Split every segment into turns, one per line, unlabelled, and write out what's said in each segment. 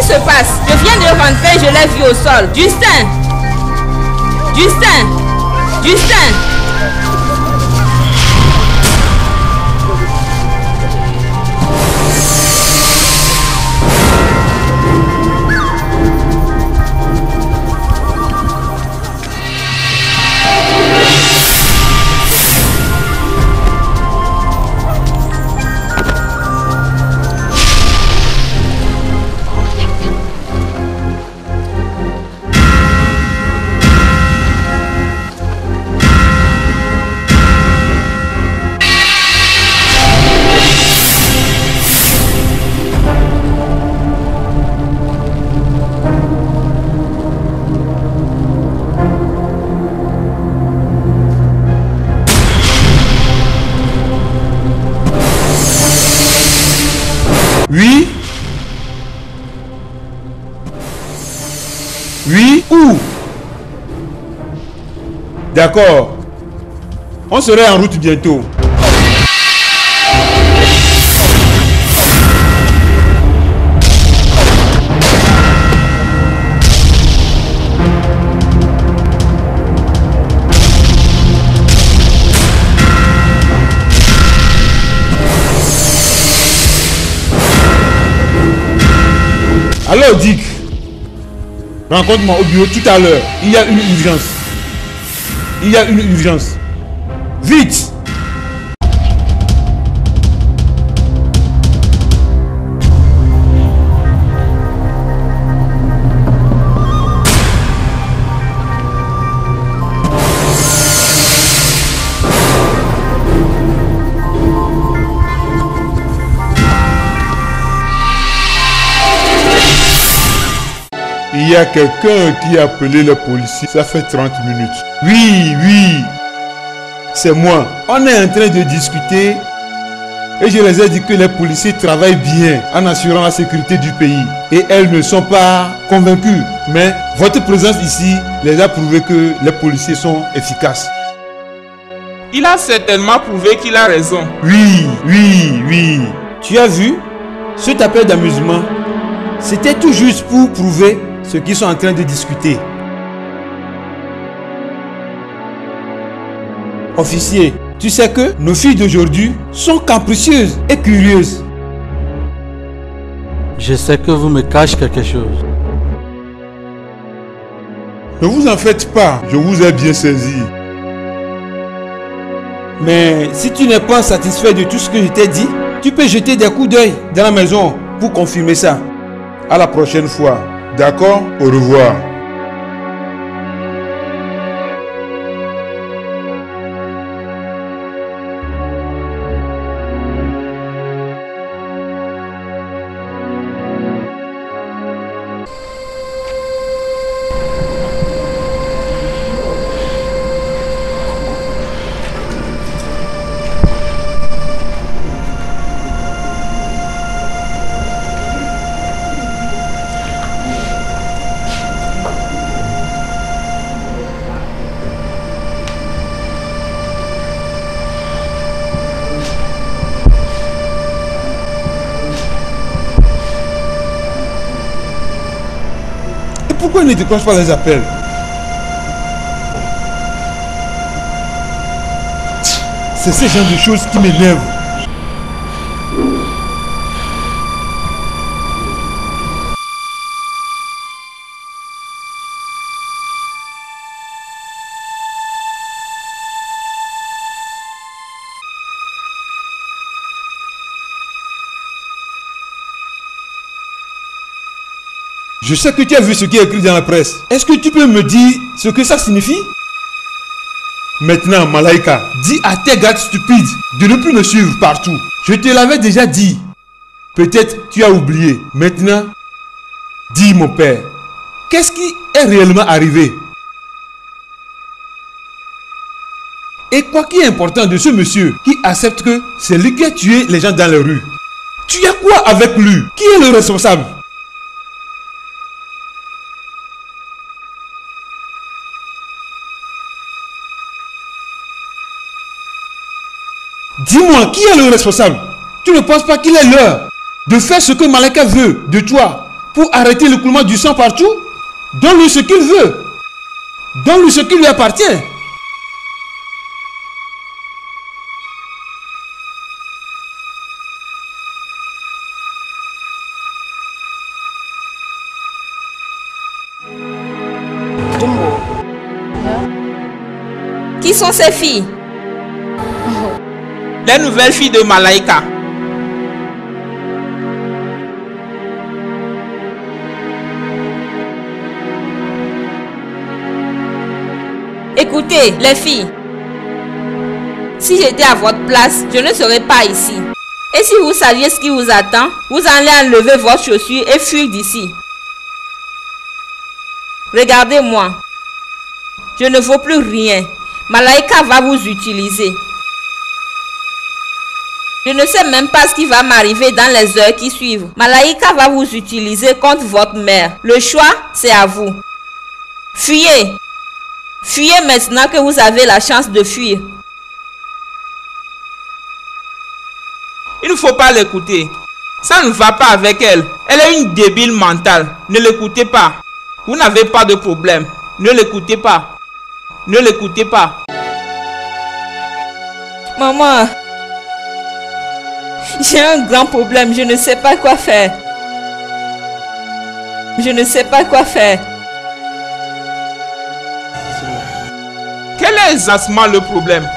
se passe? Je viens de rentrer, je l'ai vu au sol. Justin! Justin! Justin!
Oui? Oui? Où? D'accord. On serait en route bientôt. Alors Dick, rencontre-moi au bureau tout à l'heure. Il y a une urgence. Il y a une urgence. Vite! Il y a quelqu'un qui a appelé les policiers, ça fait 30 minutes. Oui, c'est moi. On est en train de discuter et je les ai dit que les policiers travaillent bien en assurant la sécurité du pays. Et elles ne sont pas convaincues. Mais votre présence ici les a prouvé que les policiers sont efficaces.
Il a certainement prouvé qu'il a raison.
Oui. Tu as vu? Cet appel d'amusement, c'était tout juste pour prouver ce qu'ils sont en train de discuter. Officier, tu sais que nos filles d'aujourd'hui sont capricieuses et curieuses.
Je sais que vous me cachez quelque chose.
Ne vous en faites pas, je vous ai bien saisi. Mais si tu n'es pas satisfait de tout ce que je t'ai dit, tu peux jeter des coups d'œil dans la maison pour confirmer ça. À la prochaine fois. D'accord? Au revoir. Pourquoi il ne décroche pas les appels? C'est ce genre de choses qui m'énervent. Je sais que tu as vu ce qui est écrit dans la presse. Est-ce que tu peux me dire ce que ça signifie? Maintenant, Malaika, dis à tes gardes stupides de ne plus me suivre partout. Je te l'avais déjà dit. Peut-être tu as oublié. Maintenant, dis mon père, qu'est-ce qui est réellement arrivé? Et quoi qui est important de ce monsieur qui accepte que c'est lui qui a tué les gens dans les rues? Tu as quoi avec lui? Qui est le responsable? Dis-moi, qui est le responsable? Tu ne penses pas qu'il est l'heure de faire ce que Malaika veut de toi pour arrêter l'écoulement du sang partout. Donne-lui ce qu'il veut. Donne-lui ce qui lui appartient.
Qui sont ces filles?
Les nouvelles filles de Malaika.
Écoutez, les filles. Si j'étais à votre place, je ne serais pas ici. Et si vous saviez ce qui vous attend, vous allez enlever votre chaussure et fuir d'ici. Regardez-moi. Je ne vaux plus rien. Malaika va vous utiliser. Je ne sais même pas ce qui va m'arriver dans les heures qui suivent. Malaika va vous utiliser contre votre mère. Le choix, c'est à vous. Fuyez. Fuyez maintenant que vous avez la chance de fuir.
Il ne faut pas l'écouter. Ça ne va pas avec elle. Elle est une débile mentale. Ne l'écoutez pas. Vous n'avez pas de problème. Ne l'écoutez pas. Ne l'écoutez pas.
Maman, j'ai un grand problème. Je ne sais pas quoi faire. Je ne sais pas quoi faire.
Quel est exactement le problème?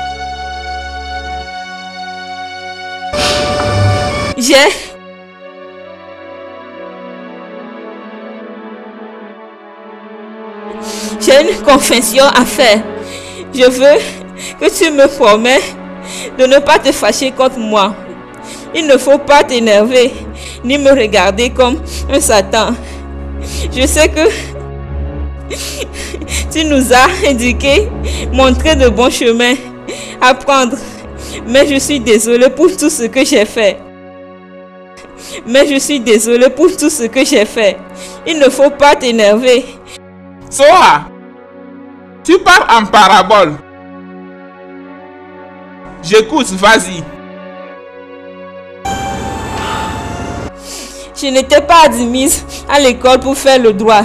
J'ai une confession à faire. Je veux que tu me promets de ne pas te fâcher contre moi. Il ne faut pas t'énerver ni me regarder comme un Satan. Je sais que tu nous as indiqué, montré de bons chemins à prendre. Mais je suis désolée pour tout ce que j'ai fait. Il ne faut pas t'énerver.
Soha, tu parles en parabole. J'écoute, vas-y.
Je n'étais pas admise à l'école pour faire le droit.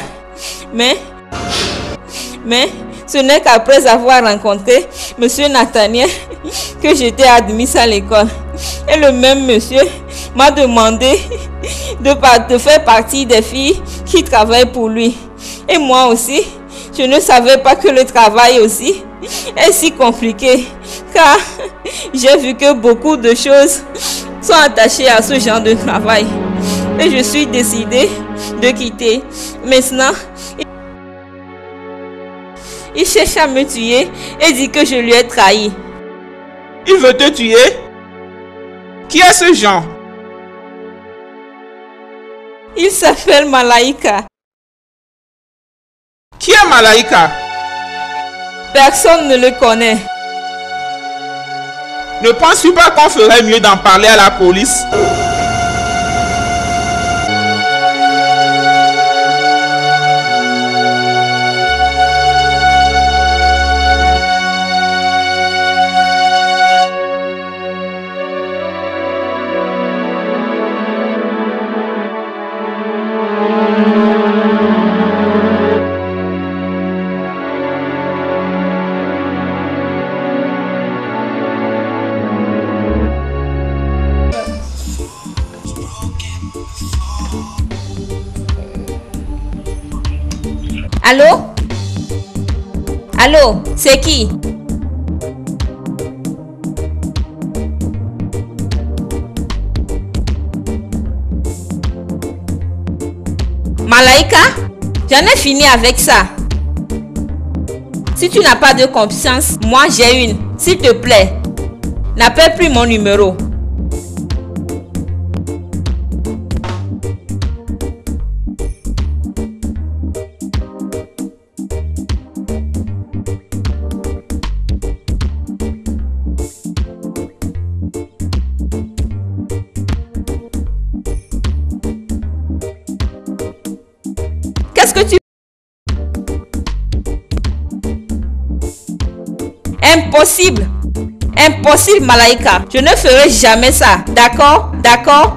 Mais ce n'est qu'après avoir rencontré Monsieur Nathaniel que j'étais admise à l'école. Et le même monsieur m'a demandé de faire partie des filles qui travaillent pour lui. Et moi aussi, je ne savais pas que le travail aussi est si compliqué. Car j'ai vu que beaucoup de choses sont attachées à ce genre de travail. Et je suis décidée de quitter. Maintenant, il cherche à me tuer et dit que je lui ai trahi.
Il veut te tuer? Qui est ce genre?
Il s'appelle Malaika.
Qui est Malaika?
Personne ne le connaît.
Ne penses-tu pas qu'on ferait mieux d'en parler à la police?
Allô? Allô? C'est qui? Malaika? J'en ai fini avec ça. Si tu n'as pas de confiance, moi j'ai une. S'il te plaît, n'appelle plus mon numéro. Qu'est-ce que tu... Impossible. Impossible, Malaika. Je ne ferai jamais ça. D'accord? D'accord?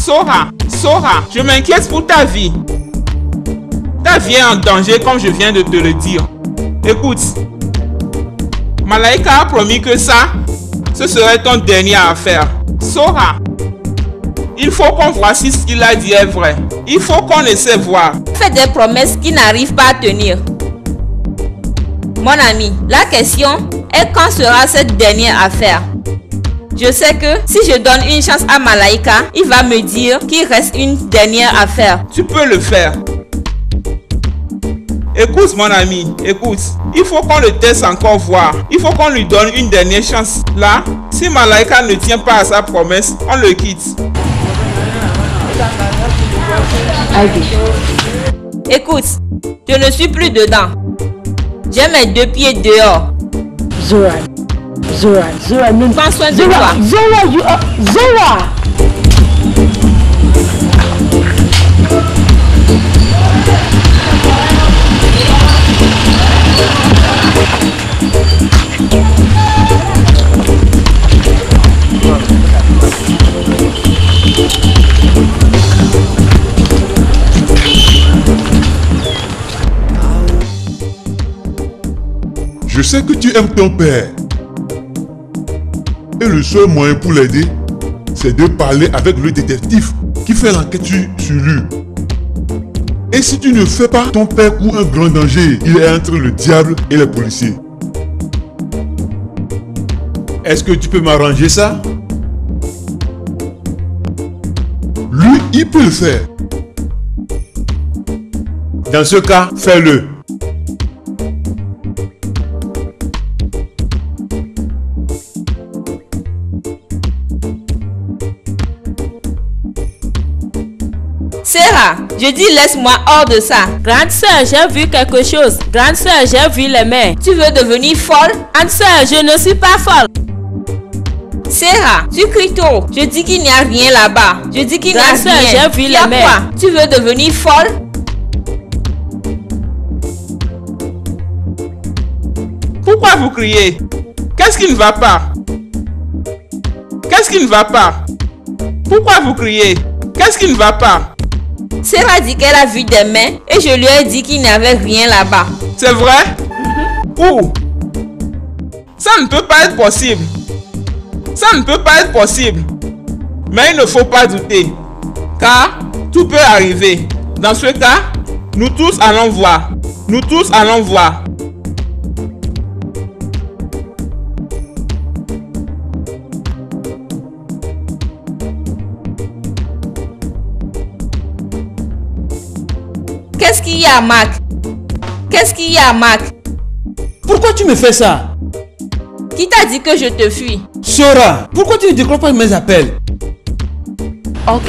Sora, Sora, je m'inquiète pour ta vie. Ta vie est en danger comme je viens de te le dire. Écoute, Malaika a promis que ça, ce serait ton dernier affaire. Sora, il faut qu'on voit si ce qu'il a dit est vrai. Il faut qu'on essaie de voir.
Fais des promesses qui n'arrivent pas à tenir. Mon ami, la question est quand sera cette dernière affaire? Je sais que si je donne une chance à Malaika, il va me dire qu'il reste une dernière affaire.
Tu peux le faire. Écoute mon ami, écoute. Il faut qu'on le teste encore voir. Il faut qu'on lui donne une dernière chance. Là, si Malaika ne tient pas à sa promesse, on le quitte.
Écoute, je ne suis plus dedans. J'ai mes 2 pieds dehors.
Zora,
Prends soin de toi.
Zora!
Je sais que tu aimes ton père. Et le seul moyen pour l'aider, c'est de parler avec le détective qui fait l'enquête sur lui. Et si tu ne fais pas, ton père court un grand danger. Il est entre le diable et les policiers. Est-ce que tu peux m'arranger ça? Lui, il peut le faire. Dans ce cas, fais-le.
Sarah, je dis laisse-moi hors de ça.
Grande sœur, j'ai vu quelque chose. Grande sœur, j'ai vu les mains.
Tu veux devenir folle?
Grande sœur, je ne suis pas folle.
Sarah, tu cries trop. Je dis qu'il n'y a rien là-bas. Je dis qu'il n'y a
Grande sœur,
rien.
j'ai vu les mains.
Quoi? Tu veux devenir folle?
Pourquoi vous criez? Qu'est-ce qui ne va pas? Qu'est-ce qui ne va pas? Pourquoi vous criez? Qu'est-ce qui ne va pas?
Sarah dit qu'elle a vu des mains et je lui ai dit qu'il n'y avait rien là-bas.
C'est vrai? Où? Ça ne peut pas être possible. Ça ne peut pas être possible. Mais il ne faut pas douter. Car tout peut arriver. Dans ce cas, nous tous allons voir. Nous tous allons voir.
Qu'est-ce qu'il y a, Mac? Qu'est-ce qu'il y a, Mac?
Pourquoi tu me fais ça?
Qui t'a dit que je te fuis?
Sora, pourquoi tu ne décroches pas mes appels?
Ok.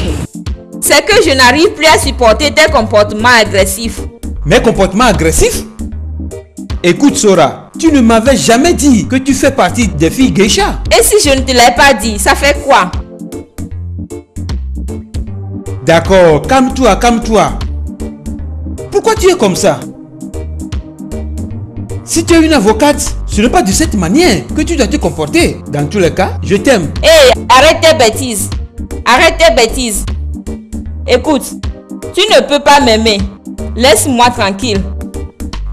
C'est que je n'arrive plus à supporter tes comportements agressifs.
Mes comportements agressifs? Écoute Sora, tu ne m'avais jamais dit que tu fais partie des filles geisha.
Et si je ne te l'ai pas dit, ça fait quoi?
D'accord, calme-toi, calme-toi. Pourquoi tu es comme ça? Si tu es une avocate, ce n'est pas de cette manière que tu dois te comporter. Dans tous les cas, je t'aime.
Hé, arrête tes bêtises. Arrête tes bêtises. Écoute, tu ne peux pas m'aimer. Laisse-moi tranquille.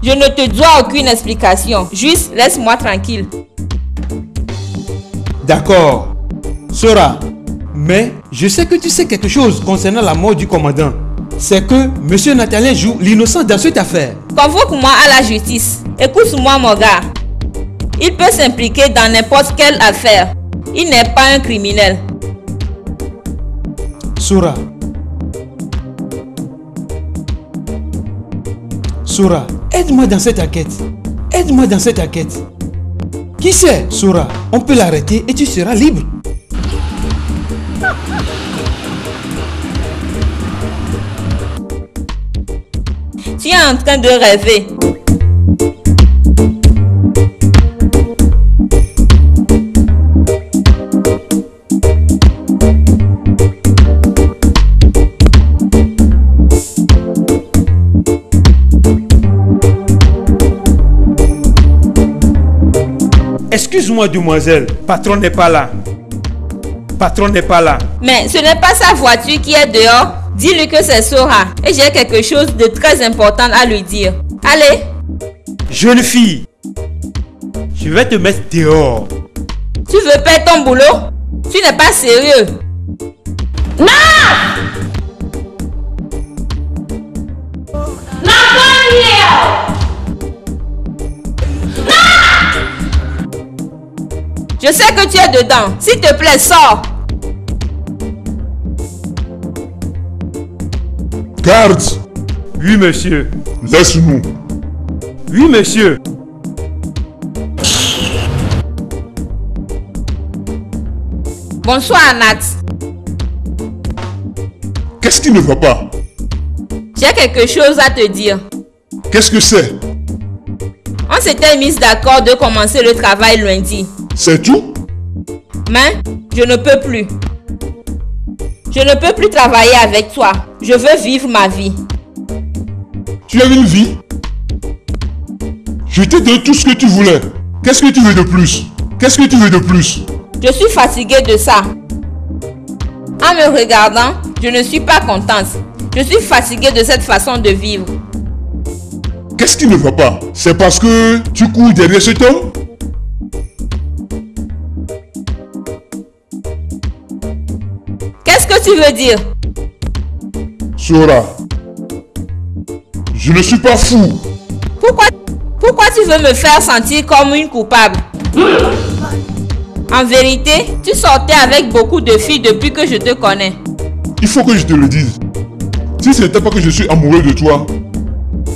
Je ne te dois aucune explication. Juste laisse-moi tranquille.
D'accord, Sora. Mais je sais que tu sais quelque chose concernant la mort du commandant. C'est que M. Nathaniel joue l'innocent dans cette affaire.
Convoque-moi à la justice. Écoute-moi, mon gars. Il peut s'impliquer dans n'importe quelle affaire. Il n'est pas un criminel.
Sora. Sora, aide-moi dans cette enquête. Aide-moi dans cette enquête. Qui sait, Sora, on peut l'arrêter et tu seras libre.
Tu es en train de rêver.
Excuse-moi, demoiselle, patron n'est pas là. patron n'est pas là.
Mais ce n'est pas sa voiture qui est dehors. Dis-lui que c'est Sora. Et j'ai quelque chose de très important à lui dire. Allez.
Jeune fille, je vais te mettre dehors.
Tu veux perdre ton boulot? Tu n'es pas sérieux.
Non!
Je sais que tu es dedans. S'il te plaît, sors.
Garde!
Oui, monsieur.
Laisse-nous.
Oui, monsieur.
Bonsoir, Nat.
Qu'est-ce qui ne va pas?
J'ai quelque chose à te dire.
Qu'est-ce que c'est?
On s'était mis d'accord de commencer le travail lundi.
C'est tout?
Mais je ne peux plus. Je ne peux plus travailler avec toi. Je veux vivre ma vie.
Tu as une vie? Je t'ai donné tout ce que tu voulais. Qu'est-ce que tu veux de plus? Qu'est-ce que tu veux de plus?
Je suis fatiguée de ça. En me regardant, je ne suis pas contente. Je suis fatiguée de cette façon de vivre.
Qu'est-ce qui ne va pas? C'est parce que tu cours derrière cet homme?
Qu'est-ce que tu veux dire?
Sora, je ne suis pas fou.
Pourquoi tu veux me faire sentir comme une coupable? En vérité, tu sortais avec beaucoup de filles depuis que je te connais.
Il faut que je te le dise. Si ce n'était pas que je suis amoureux de toi,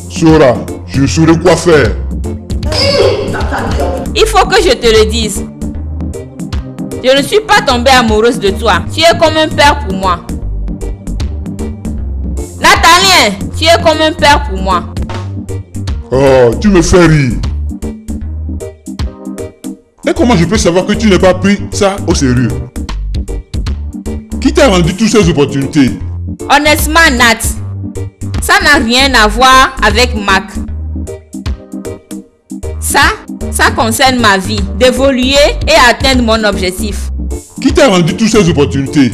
Sora, je saurais quoi faire.
Il faut que je te le dise. Je ne suis pas tombée amoureuse de toi. Tu es comme un père pour moi. Nathaniel, tu es comme un père pour moi.
Oh, tu me fais rire. Et comment je peux savoir que tu n'as pas pris ça au sérieux? Qui t'a rendu toutes ces opportunités?
Honnêtement, Nat, ça n'a rien à voir avec Mac. Ça concerne ma vie, d'évoluer et atteindre mon objectif.
Qui t'a rendu toutes ces opportunités?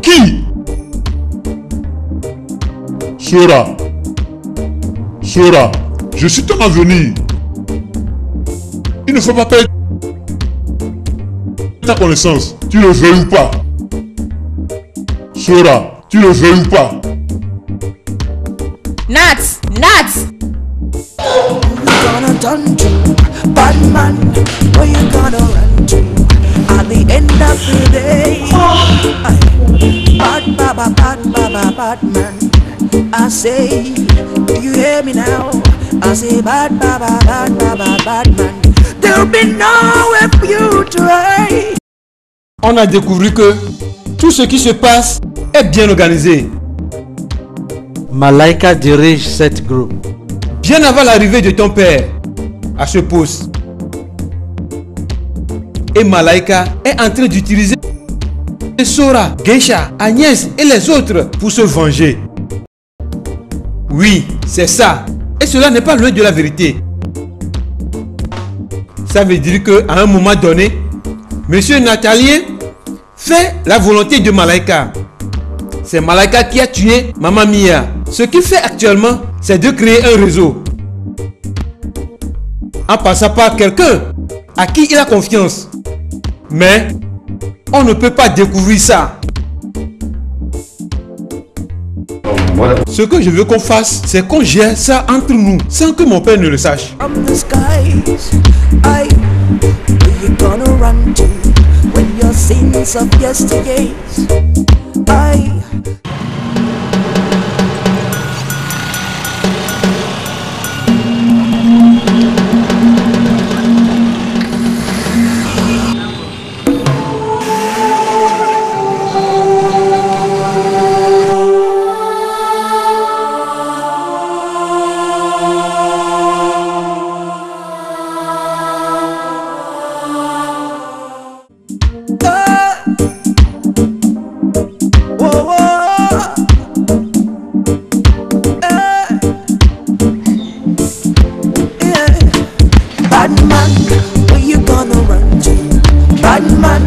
Qui? Sora, je suis ton avenir. Il ne faut pas perdre ta connaissance. Tu le veux ou pas? Sora, tu le veux ou pas?
Nat!
Gonna turn to bad man, where you gonna run to at the end of the day? Bad man, I say, do you hear me now? I say bad man, there'll be nowhere for you to hide.
On a découvert que tout ce qui se passe est bien organisé.
Malaika dirige cette groupe.
Bien avant l'arrivée de ton père à ce poste. Et Malaika est en train d'utiliser Sora, Geisha, Agnès et les autres pour se venger. Oui, c'est ça. Et cela n'est pas loin de la vérité. Ça veut dire qu'à un moment donné, Monsieur Nathaniel fait la volonté de Malaika. C'est Malaika qui a tué Maman Mia. Ce qu'il fait actuellement, c'est de créer un réseau. En passant par quelqu'un à qui il a confiance. Mais on ne peut pas découvrir ça. Ce que je veux qu'on fasse, c'est qu'on gère ça entre nous, sans que mon père ne le sache.
From the skies, where you gonna run to when your sins of yesterdays? Bad man, where you gonna run to? Bad man,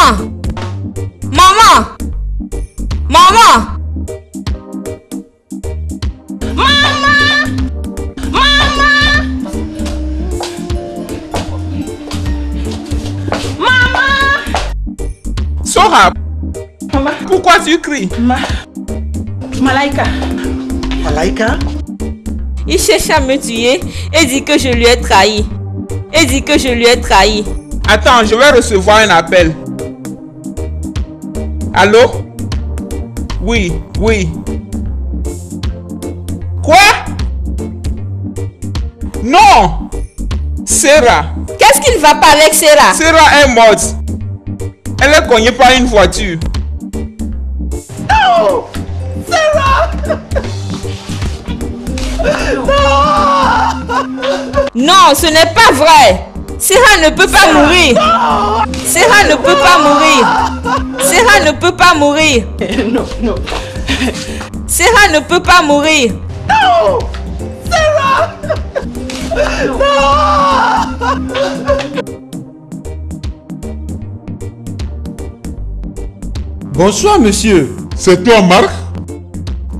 Maman! Maman! Maman!
Sora, pourquoi tu cries?
Malaika. Malaika?
Il cherche à me tuer et dit que je lui ai trahi. Et dit que je lui ai trahi.
Attends, je vais recevoir un appel. Allô? Oui, oui. Quoi? Non! Sarah.
Qu'est-ce qu'il va pas avec Sarah?
Sarah est morte. Elle est cognée par une voiture.
Non! Sarah!
Non, ce n'est pas vrai. Sarah ne peut pas mourir. Sarah ne peut pas mourir. Sarah ne peut pas mourir.
Non, non.
Sarah ne peut pas mourir.
Non! Sarah! Non!
Bonsoir, monsieur.
C'est toi, Marc?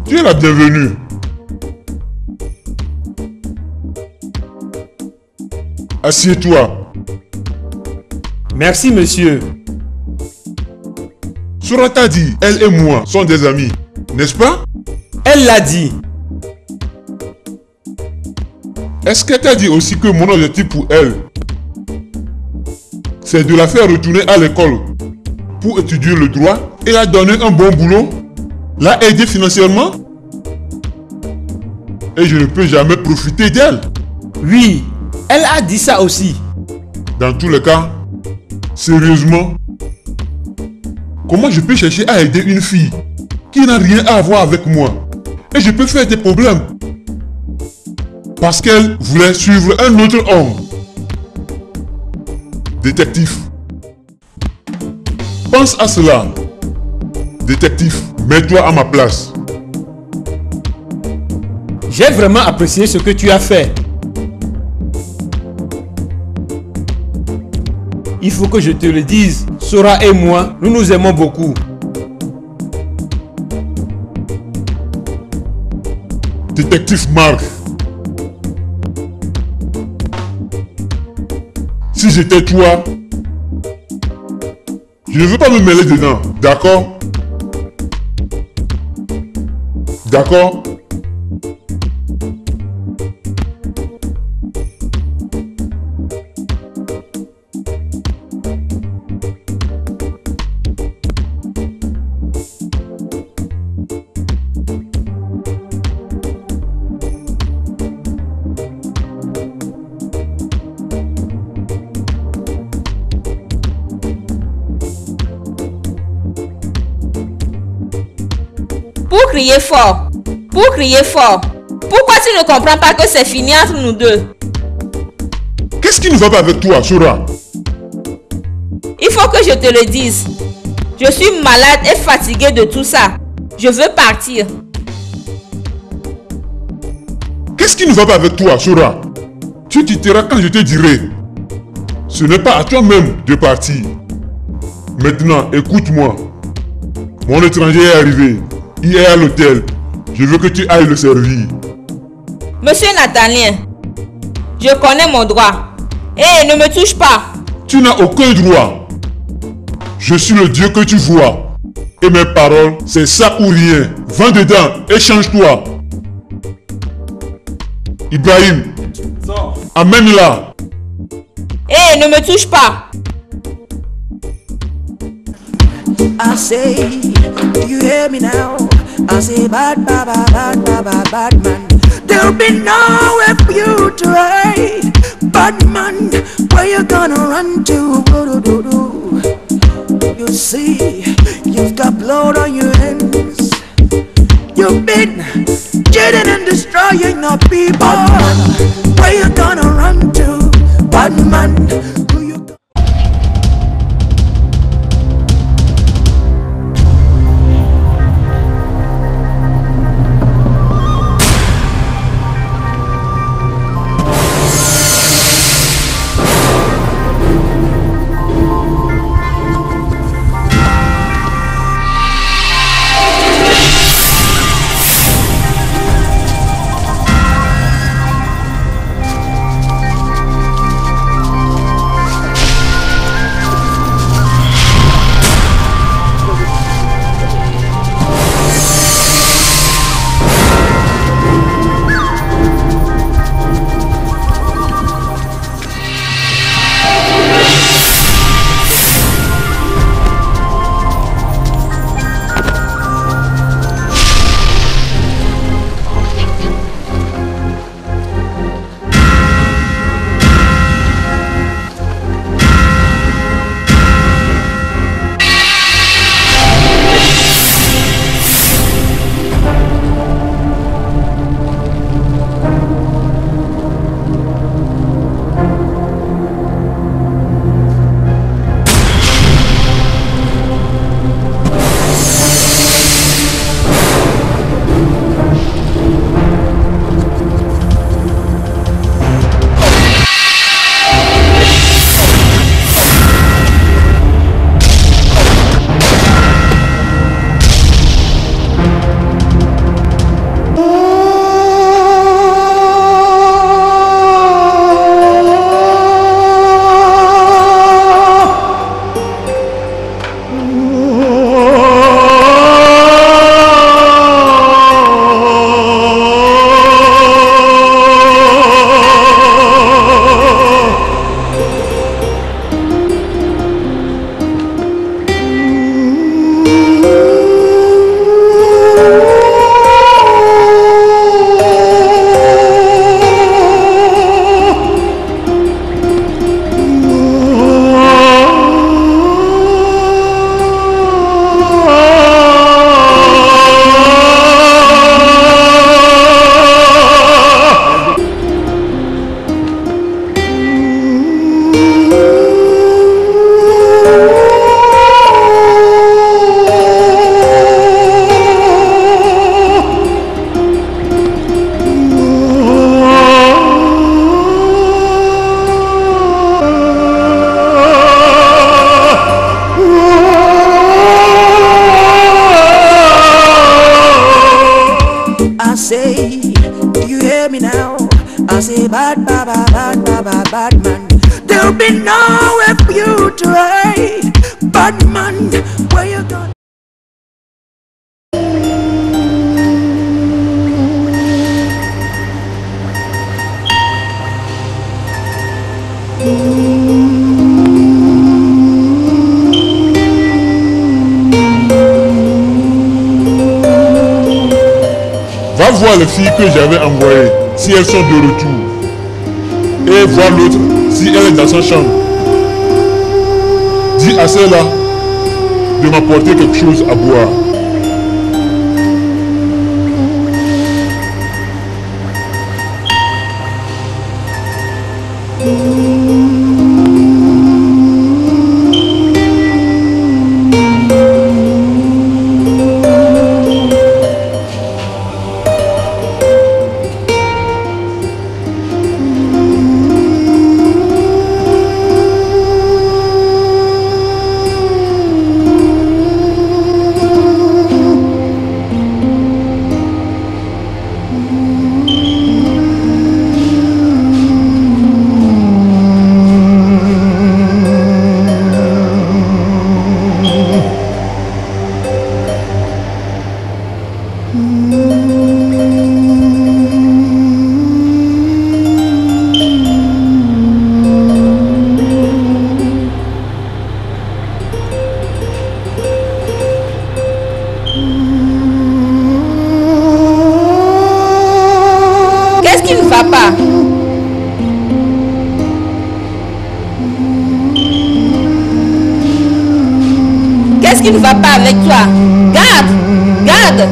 Tu es la bienvenue. Assieds-toi.
Merci, monsieur.
Sora t'a dit, elle et moi sont des amis, n'est-ce pas?
Elle l'a dit.
Est-ce qu'elle t'a dit aussi que mon objectif pour elle, c'est de la faire retourner à l'école pour étudier le droit et la donner un bon boulot, la aider financièrement? Et je ne peux jamais profiter d'elle.
Oui, elle a dit ça aussi.
Dans tous les cas, sérieusement, comment je peux chercher à aider une fille qui n'a rien à voir avec moi? Et je peux faire des problèmes. Parce qu'elle voulait suivre un autre homme. Détective. Pense à cela. Détective, mets-toi à ma place.
J'ai vraiment apprécié ce que tu as fait. Il faut que je te le dise, Sora et moi, nous nous aimons beaucoup.
Détective Marc. Si j'étais toi, je ne veux pas me mêler dedans, d'accord? D'accord?
Pour crier fort. Pour crier fort. Pourquoi tu ne comprends pas que c'est fini entre nous deux?
Qu'est-ce qui ne va pas avec toi, Sora?
Il faut que je te le dise. Je suis malade et fatiguée de tout ça. Je veux partir.
Qu'est-ce qui ne va pas avec toi, Sora? Tu quitteras quand je te dirai. Ce n'est pas à toi-même de partir. Maintenant, écoute-moi. Mon étranger est arrivé. Il est à l'hôtel. Je veux que tu ailles le servir.
Monsieur Nathalien, je connais mon droit. Hé, ne me touche pas.
Tu n'as aucun droit. Je suis le Dieu que tu vois. Et mes paroles, c'est ça ou rien. Va dedans et change-toi. Ibrahim, amène-la.
Hé, ne me touche pas.
I say, do you hear me now? I say, bad, bad, bad, bad, bad, bad man. There'll be nowhere for you to hide. Bad man, where you gonna run to? You see, you've got blood on your hands. You've been cheating and destroying our people. Bad man, where you gonna run to? Bad man, who you bad, bad, bad, bad, bad, bad man. There'll be nowhere for you to hide. Bad man, where you gone?
Va voir les filles que j'avais envoyées, si elles sont de retour. Et voir l'autre, si elle est dans sa chambre. Dis à celle-là de m'apporter quelque chose à boire.
Qu'est-ce qui ne va pas? Qu'est-ce qui ne va pas avec toi? Garde! Garde!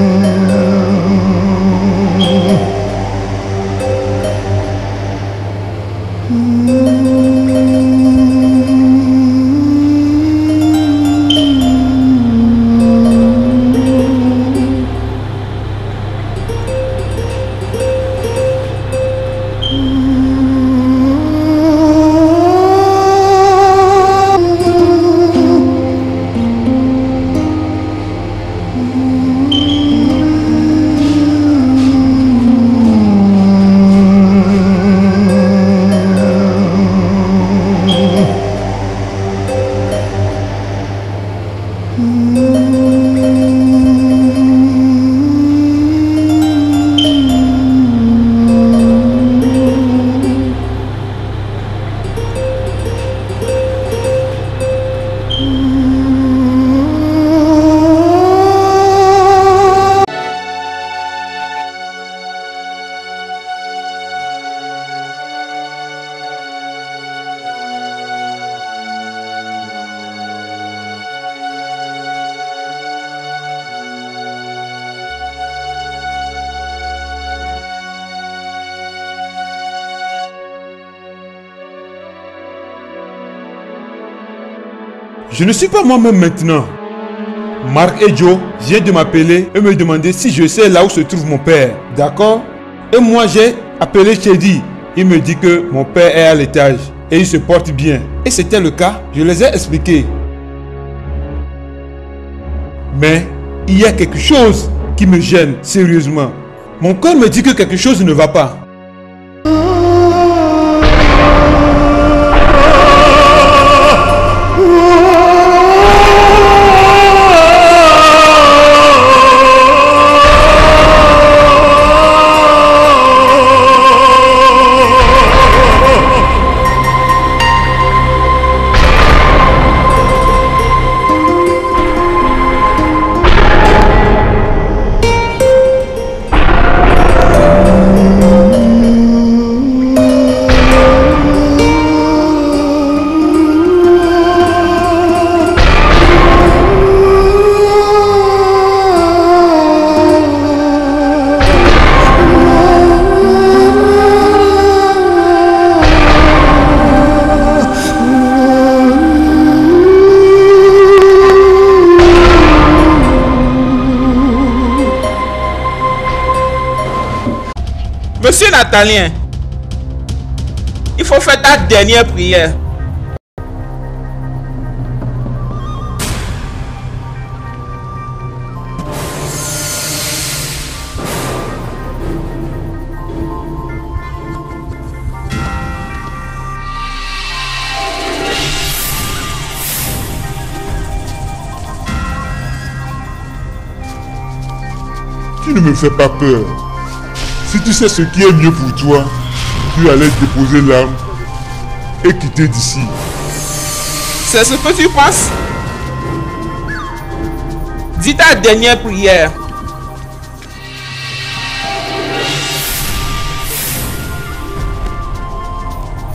Je ne suis pas moi-même maintenant. Marc et Joe viennent de m'appeler et me demander si je sais là où se trouve mon père. D'accord? Et moi j'ai appelé Chedi. Il me dit que mon père est à l'étage et il se porte bien. Et c'était le cas, je les ai expliqués. Mais il y a quelque chose qui me gêne sérieusement. Mon corps me dit que quelque chose ne va pas.
Monsieur Natalien, il faut faire ta dernière prière.
Tu ne me fais pas peur. Si tu sais ce qui est mieux pour toi, tu allais déposer l'arme et quitter d'ici.
C'est ce que tu penses? Dis ta dernière prière.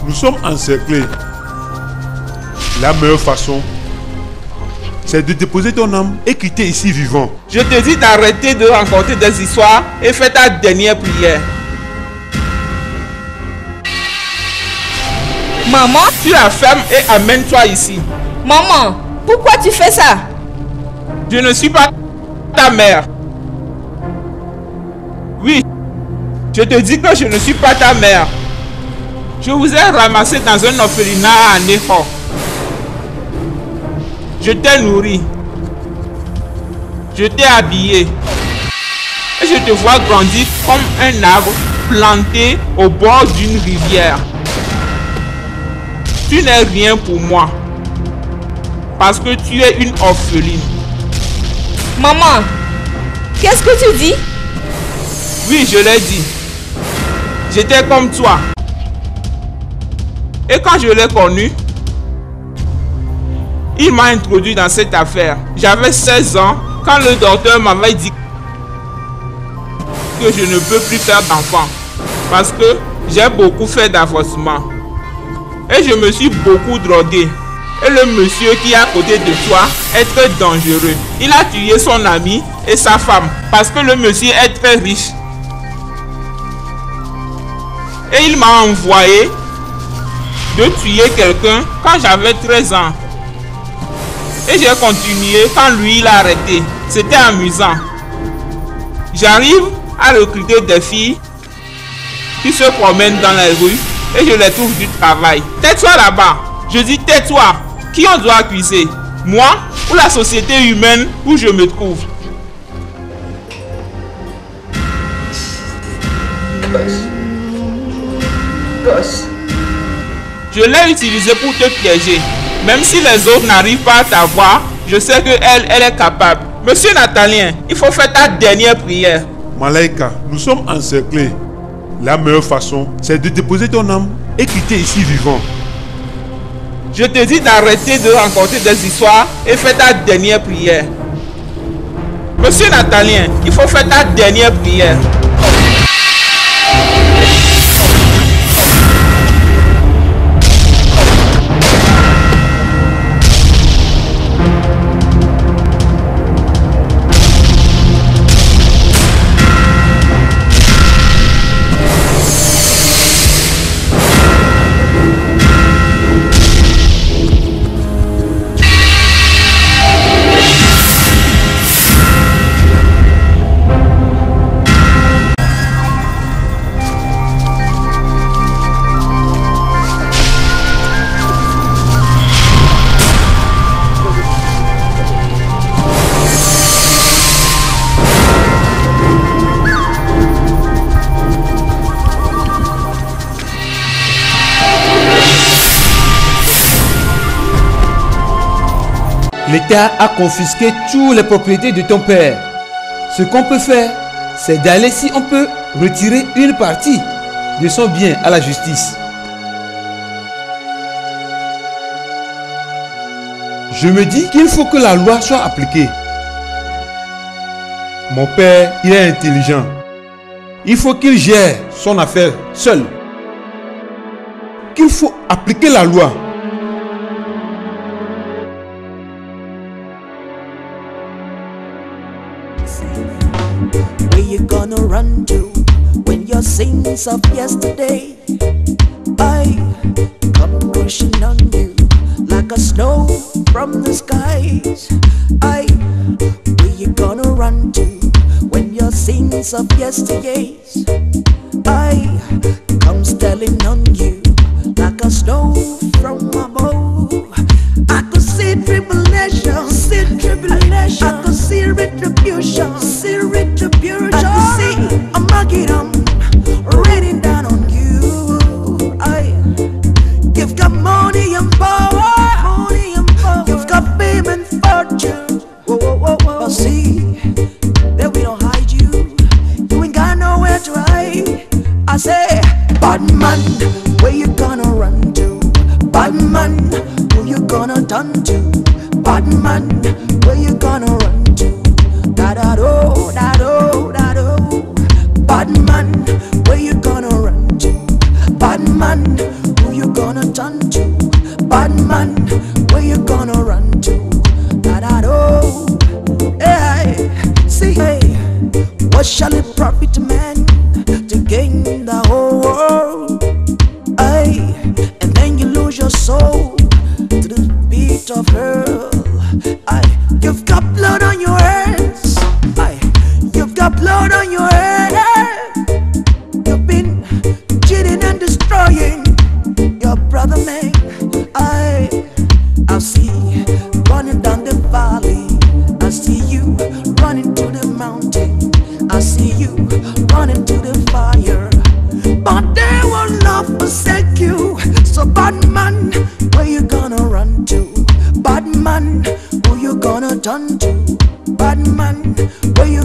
Nous sommes encerclés. La meilleure façon, c'est de déposer ton âme et quitter ici vivant.
Je te dis d'arrêter de raconter des histoires et fais ta dernière prière.
Maman?
Tu la fermes et amène-toi ici.
Maman, pourquoi tu fais ça?
Je ne suis pas ta mère. Oui, je te dis que je ne suis pas ta mère. Je vous ai ramassé dans un orphelinat à Neho. Je t'ai nourri. Je t'ai habillé. Et je te vois grandir comme un arbre planté au bord d'une rivière. Tu n'es rien pour moi. Parce que tu es une orpheline.
Maman, qu'est-ce que tu dis?
Oui, je l'ai dit. J'étais comme toi. Et quand je l'ai connu, il m'a introduit dans cette affaire. J'avais 16 ans quand le docteur m'avait dit que je ne peux plus faire d'enfant. Parce que j'ai beaucoup fait d'avortement. Et je me suis beaucoup drogué. Et le monsieur qui est à côté de toi est très dangereux. Il a tué son ami et sa femme parce que le monsieur est très riche. Et il m'a envoyé de tuer quelqu'un quand j'avais 13 ans. Et j'ai continué quand lui il a arrêté. C'était amusant. J'arrive à recruter des filles qui se promènent dans les rues et je les trouve du travail. Tais-toi là-bas. Je dis tais-toi. Qui on doit accuser? Moi ou la société humaine où je me trouve?
Gosse.
Je l'ai utilisé pour te piéger. Même si les autres n'arrivent pas à t'avoir, je sais que elle est capable. Monsieur Natalien, il faut faire ta dernière prière.
Malaika, nous sommes encerclés. La meilleure façon, c'est de déposer ton âme et quitter ici vivant.
Je te dis d'arrêter de raconter des histoires et faire ta dernière prière. Monsieur Natalien, il faut faire ta dernière prière.
L'État a confisqué toutes les propriétés de ton père. Ce qu'on peut faire, c'est d'aller, si on peut, retirer une partie de son bien à la justice. Je me dis qu'il faut que la loi soit appliquée.
Mon père, il est intelligent.
Il faut qu'il gère son affaire seul.
Qu'il faut appliquer la loi.
Where you gonna run to when your sins of yesterday I come rushing on you like a snow from the skies? Where you gonna run to when your sins of yesterdays I come stelling on you like a snow from above? I could see tribulation, I could see retribution, I could see a Armageddon raining down on you. You've got money and power, you've got fame and fortune. But see, that we don't hide you. turn to? Bad man, where you gonna run to? Da-da-do, da-do, da-do. Bad man, where you gonna run to? Bad man, who you gonna turn to? Bad man, where you gonna run to? Da-da-do. Hey, see, hey, what shall it profit man to gain the whole world? Hey, and then you lose your soul to the beat of hell. Hey, you've got blood on your hands. Hey, you've got blood on your head. You've been cheating and destroying your brother man. I see you running down the valley. I see you running to the mountain. I see you running to the fire. But they will not forsake you. So bad man, where you gonna run to? Bad man, who you gonna turn to? Bad man, where you